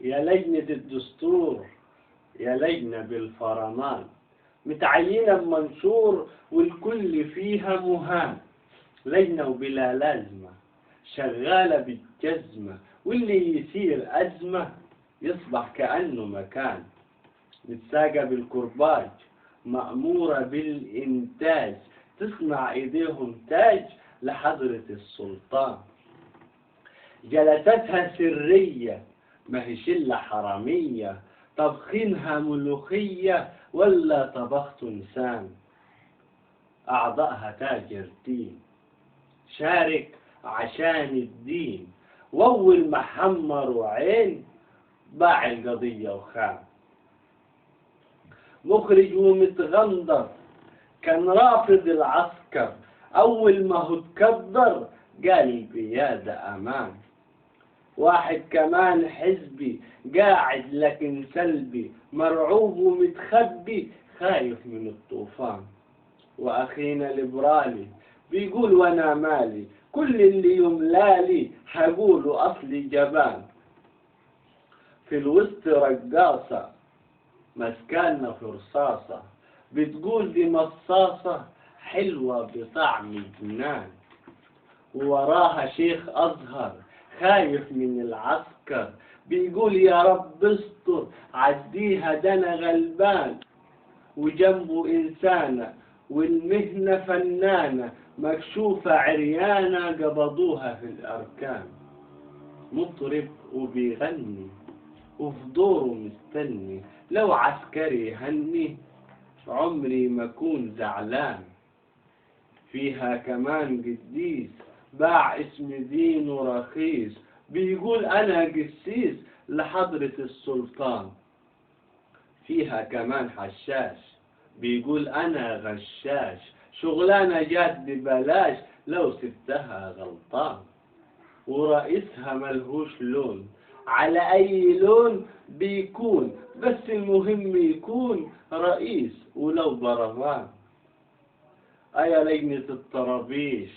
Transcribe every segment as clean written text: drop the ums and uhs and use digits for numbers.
يا لجنة الدستور يا لجنة بالفرمان، متعينة بمنشور والكل فيها مهان، لجنة وبلا لازمة شغالة بالجزمة، واللي يصير أزمة يصبح كأنه مكان، متساقة بالكرباج مأمورة بالإنتاج، تصنع إيديهم تاج لحضرة السلطان، جلستها سرية ما هي شلة حرامية، طبخينها ملوخية ولا طبخت إنسان، أعضائها تاجر دين شارك عشان الدين، وأول ما حمروا عين باع القضية وخان، مخرج ومتغندر كان رافض العسكر، أول ما هو تكدر قال القيادة أمان، واحد كمان حزبي قاعد لكن سلبي، مرعوب ومتخبي خايف من الطوفان، وأخينا ليبرالي بيقول وانا مالي، كل اللي يملالي حقوله أصلي جبان، في الوسط رقاصة مسكاننا في رصاصة بتقول دي مصاصة حلوة بطعم الجنان، ووراها شيخ أزهر خايف من العسكر بيقول يا رب استر عديها ده أنا غلبان، وجنبه إنسانة والمهنة فنانة مكشوفة عريانة قبضوها في الأركان، مطرب وبيغني وفي دوره مستني، لو عسكري يهني عمري ما أكون زعلان، فيها كمان قديس باع اسم دينه رخيص بيقول أنا قسيس لحضرة السلطان، فيها كمان حشاش بيقول أنا غشاش، شغلانة جات ببلاش لو سبتها غلطان، ورئيسها ملهوش لون على أي لون بيكون، بس المهم يكون رئيس ولو برفان، أيا لجنة الطرابيش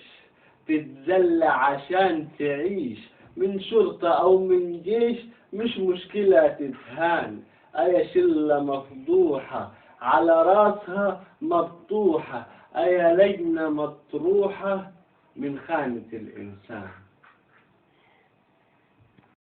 تتذل عشان تعيش، من شرطة أو من جيش مش مشكلة تتهان، أيا شلة مفضوحة على راسها مبطوحة، أيا لجنة مطروحة من خانة الإنسان.